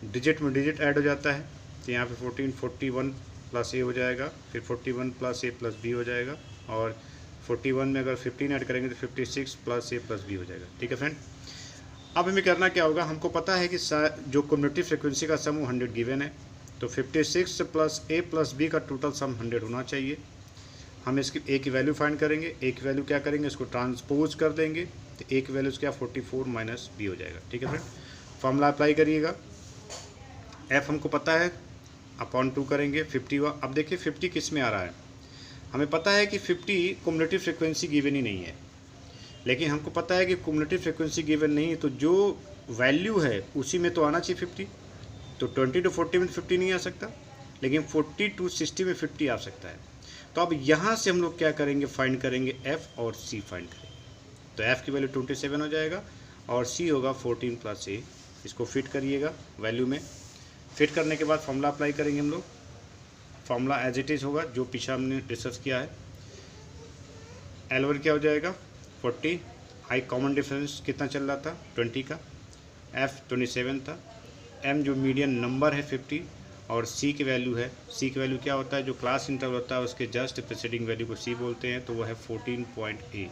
डिजिट में डिजिट ऐड हो जाता है, तो यहाँ पे 14, 41 प्लस ए हो जाएगा, फिर 41 प्लस ए प्लस बी हो जाएगा, और 41 में अगर 15 ऐड करेंगे तो 56 प्लस ए प्लस बी हो जाएगा। ठीक है फ्रेंड। अब हमें करना क्या होगा, हमको पता है कि जो कम्युनिटी फ्रिक्वेंसी का सम 100 गिवन है, तो 56 प्लस ए प्लस बी का टोटल सम 100 होना चाहिए। हम इसकी ए की वैल्यू फाइंड करेंगे, ए की वैल्यू क्या करेंगे, इसको ट्रांसपोज कर देंगे, तो ए की वैल्यू क्या 44 माइनस बी हो जाएगा। ठीक है फ्रेंड। फॉर्मूला अप्लाई करिएगा, एफ हमको पता है, अपॉन 2 करेंगे 50 हुआ। अब देखिए 50 किस में आ रहा है, हमें पता है कि 50 कम्युनिटी फ्रिक्वेंसी गिवन ही नहीं है, लेकिन हमको पता है कि कम्युनिटी फ्रिक्वेंसी गिवन नहीं है, तो जो वैल्यू है उसी में तो आना चाहिए 50। तो 20 to 40 में 50 नहीं आ सकता, लेकिन 40 to 60 में 50 आ सकता है। तो अब यहाँ से हम लोग क्या करेंगे, फाइंड करेंगे एफ़ और सी फाइंड करेंगे। तो एफ़ की वैल्यू 27 हो जाएगा और सी होगा 14 प्लस ए। इसको फिट करिएगा वैल्यू में। फिट करने के बाद फॉर्मूला अप्लाई करेंगे हम लोग। फॉर्मूला एज इट इज़ होगा जो पीछे हमने डिस्कस किया है। L1 क्या हो जाएगा 40, आई कॉमन डिफरेंस कितना चल रहा था 20 का, F 27 था, M जो मीडियन नंबर है 50, और C की वैल्यू है, C की वैल्यू क्या होता है, जो क्लास इंटरवल होता है उसके जस्ट प्रीसीडिंग वैल्यू को C बोलते हैं, तो वो है 14.A।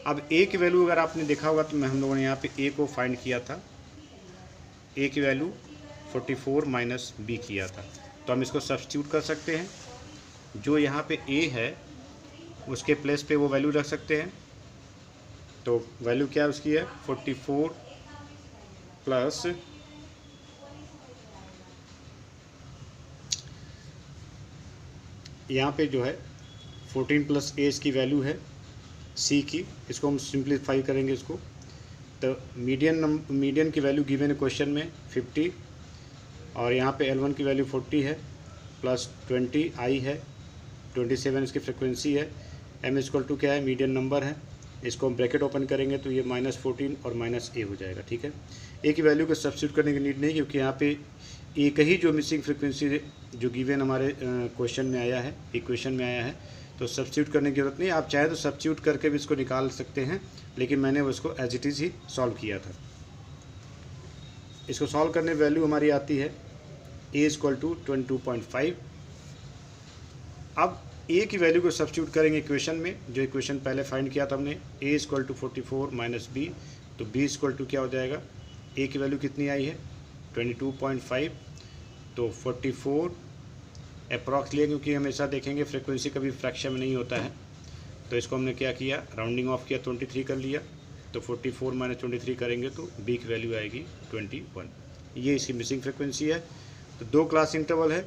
अब A की वैल्यू अगर आपने देखा होगा तो हम लोगों ने यहाँ पे A को फाइंड किया था, A की वैल्यू 44 माइनस B किया था, तो हम इसको सब्स्टिट्यूट कर सकते हैं। जो यहाँ पे A है उसके प्लेस पे वो वैल्यू रख सकते हैं। तो वैल्यू क्या उसकी है 44 प्लस यहाँ पे जो है 14 प्लस ए इसकी वैल्यू है सी की। इसको हम सिंप्लीफाई करेंगे इसको, तो मीडियन की वैल्यू गिवन है क्वेश्चन में 50, और यहाँ पे L1 की वैल्यू 40 है, प्लस 20 आई है, 27 इसकी फ्रिक्वेंसी है, M इक्वल टू क्या है मीडियन नंबर है। इसको हम ब्रैकेट ओपन करेंगे तो ये -14 और माइनस ए हो जाएगा। ठीक है। ए की वैल्यू को सब्स्टिट्यूट करने की नीड नहीं, क्योंकि यहाँ पे एक ही जो मिसिंग फ्रिक्वेंसी जो गिवन हमारे क्वेश्चन में आया है, इक्वेशन में आया है, तो सब्स्टिट्यूट करने की जरूरत नहीं। आप चाहे तो सब्स्टिट्यूट करके भी इसको निकाल सकते हैं, लेकिन मैंने उसको एज इट इज़ ही सॉल्व किया था। इसको सॉल्व करने वैल्यू हमारी आती है ए इक्वल टू 22.5। अब ए की वैल्यू को सब्स्टिट्यूट करेंगे इक्वेशन में, जो इक्वेशन पहले फाइंड किया था हमने, ए इक्वल टू 44 माइनस बी, तो बी इक्वल टू क्या हो जाएगा, ए की वैल्यू कितनी आई है 22.5, तो 44 अप्रॉक्स लिए, क्योंकि हमेशा देखेंगे फ्रिक्वेंसी कभी फ्रैक्शन में नहीं होता है, तो इसको हमने क्या किया राउंडिंग ऑफ किया 23 कर लिया, तो 44 माइनस 23 करेंगे तो बी की वैल्यू आएगी 21। ये इसकी मिसिंग फ्रिक्वेंसी है। तो दो क्लास इंटरवल है,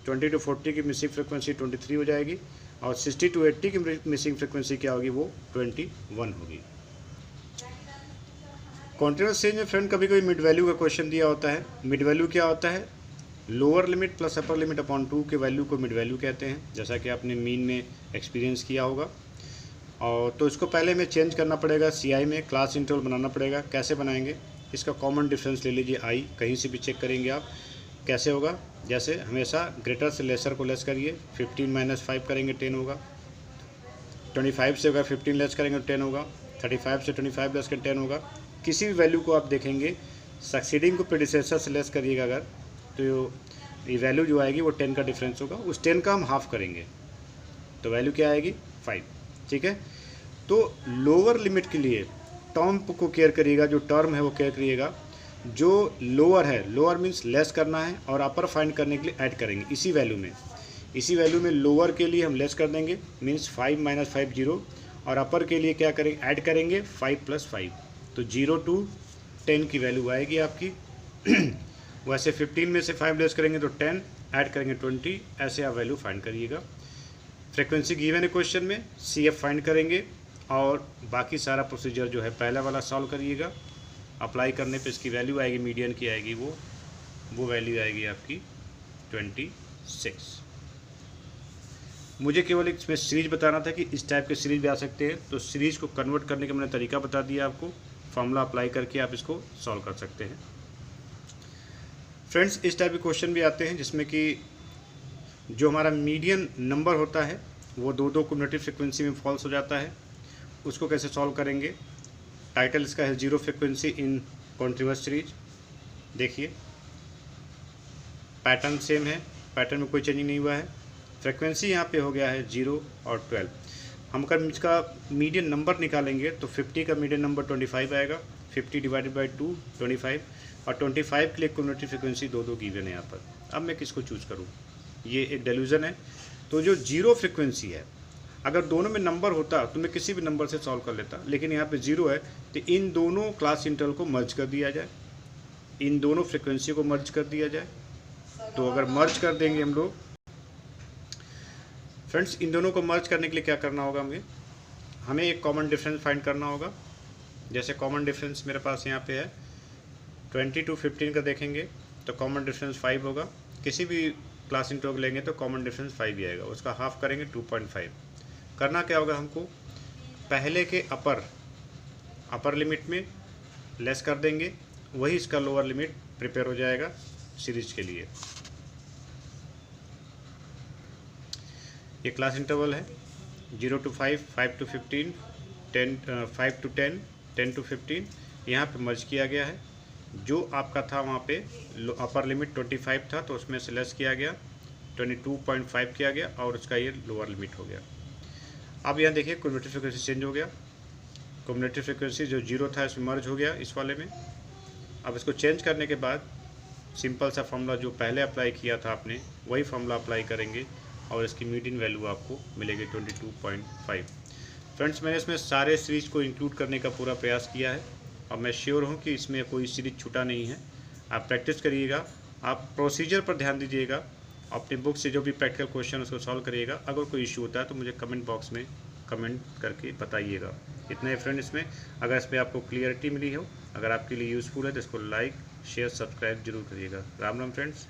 20 to 40 की मिसिंग फ्रिक्वेंसी 23 हो जाएगी, और 60 to 80 की मिसिंग फ्रिक्वेंसी क्या होगी, वो 21 होगी। कॉन्टिन्यूस रेंज में फ्रेंड कभी कभी मिड वैल्यू का क्वेश्चन दिया होता है। मिड वैल्यू क्या होता है, lower limit plus upper limit upon 2 के वैल्यू को मिड वैल्यू कहते हैं, जैसा कि आपने मीन में एक्सपीरियंस किया होगा। और तो इसको पहले में चेंज करना पड़ेगा, CI में क्लास इंटरवल बनाना पड़ेगा। कैसे बनाएंगे, इसका कॉमन डिफरेंस ले लीजिए i, कहीं से भी चेक करेंगे आप कैसे होगा। जैसे हमेशा ग्रेटर से लेसर को लेस करिए, 15 माइनस 5 करेंगे 10 होगा, 25 से अगर 15 लेस करेंगे तो 10 होगा, 35 से 25 लेस करेंगे 10 होगा। किसी भी वैल्यू को आप देखेंगे सक्सीडिंग को प्रेडिसेसर से लेस करिएगा अगर, तो ये वैल्यू जो आएगी वो 10 का डिफरेंस होगा, उस 10 का हम हाफ करेंगे तो वैल्यू क्या आएगी 5। ठीक है। तो लोअर लिमिट के लिए टर्म को केयर करिएगा, जो टर्म है वो केयर करिएगा। जो लोअर है, लोअर मीन्स लेस करना है, और अपर फाइंड करने के लिए ऐड करेंगे इसी वैल्यू में लोअर के लिए हम लेस कर देंगे, मीन्स 5 माइनस 5 0, और अपर के लिए क्या करेंगे ऐड करेंगे 5 प्लस 5, तो 0 to 10 की वैल्यू आएगी आपकी। वैसे 15 में से 5 लेस करेंगे तो 10, ऐड करेंगे 20, ऐसे आप वैल्यू फाइंड करिएगा। फ्रिक्वेंसी गिवन है क्वेश्चन में, CF फाइंड करेंगे, और बाकी सारा प्रोसीजर जो है पहला वाला सॉल्व करिएगा। अप्लाई करने पे इसकी वैल्यू आएगी, मीडियन की आएगी वो वैल्यू आएगी आपकी 26। मुझे केवल इसमें सीरीज बताना था कि इस टाइप के सीरीज भी आ सकते हैं, तो सीरीज को कन्वर्ट करने का मैंने तरीका बता दिया आपको। फॉर्मूला अप्लाई करके आप इसको सॉल्व कर सकते हैं। फ्रेंड्स, इस टाइप के क्वेश्चन भी आते हैं जिसमें कि जो हमारा मीडियन नंबर होता है वो दो कम्युनिटी फ्रिक्वेंसी में फॉल्स हो जाता है। उसको कैसे सॉल्व करेंगे, टाइटल इसका है जीरो फ्रिक्वेंसी इन कॉन्टिन्यूअस सीरीज। देखिए पैटर्न सेम है, पैटर्न में कोई चेंजिंग नहीं हुआ है। फ्रिक्वेंसी यहाँ पे हो गया है 0 और 12। हम अगर इसका मीडियन नंबर निकालेंगे तो 50 का मीडियन नंबर 25 आएगा। 50 डिवाइडेड बाई 2 25, और 25 के लिए क्युमुलेटिव फ्रिक्वेंसी 2 गिवन है यहाँ पर। अब मैं किसको चूज़ करूँ, ये एक डेल्यूजन है। तो जो 0 फ्रिक्वेंसी है, अगर दोनों में नंबर होता तो मैं किसी भी नंबर से सॉल्व कर लेता, लेकिन यहाँ पे 0 है तो इन दोनों क्लास इंटरवल को मर्ज कर दिया जाए, इन दोनों फ्रिक्वेंसी को मर्ज कर दिया जाए। तो अगर मर्ज कर देंगे हम लोग फ्रेंड्स, इन दोनों को मर्ज करने के लिए क्या करना होगा, हमें एक कॉमन डिफरेंस फाइंड करना होगा। जैसे कॉमन डिफरेंस मेरे पास यहाँ पे है 20 to 15 का देखेंगे तो कॉमन डिफरेंस 5 होगा। किसी भी क्लास इंटरवल लेंगे तो कॉमन डिफरेंस 5 ही आएगा, उसका हाफ करेंगे 2.5। करना क्या होगा, हमको पहले के अपर लिमिट में लेस कर देंगे, वही इसका लोअर लिमिट प्रिपेयर हो जाएगा सीरीज के लिए। ये क्लास इंटरवल है 0 to 5, 5 to 15, 5 to 10, 10 to 15। यहाँ पे मर्ज किया गया है। जो आपका था वहाँ पे अपर लिमिट 25 था तो उसमें से लेस किया गया, 22.5 किया गया, और उसका ये लोअर लिमिट हो गया। अब यहाँ देखिए क्युमुलेटिव फ्रिक्वेंसी चेंज हो गया। क्युमुलेटिव फ्रिक्वेंसी जो 0 था इसमें मर्ज हो गया इस वाले में। अब इसको चेंज करने के बाद सिंपल सा फॉर्मूला जो पहले अप्लाई किया था आपने, वही फॉर्मूला अप्लाई करेंगे और इसकी मीडियन वैल्यू आपको मिलेगी 22.5। फ्रेंड्स, मैंने इसमें सारे सीरीज को इंक्लूड करने का पूरा प्रयास किया है और मैं श्योर हूँ कि इसमें कोई सीरीज छूटा नहीं है। आप प्रैक्टिस करिएगा, आप प्रोसीजर पर ध्यान दीजिएगा, अपनी बुक से जो भी प्रैक्टिकल क्वेश्चन उसको सॉल्व करिएगा। अगर कोई इशू होता है तो मुझे कमेंट बॉक्स में कमेंट करके बताइएगा। इतना ही फ्रेंड इसमें। अगर इसमें आपको क्लियरिटी मिली हो, अगर आपके लिए यूज़फुल है तो इसको लाइक शेयर सब्सक्राइब जरूर करिएगा। राम राम फ्रेंड्स।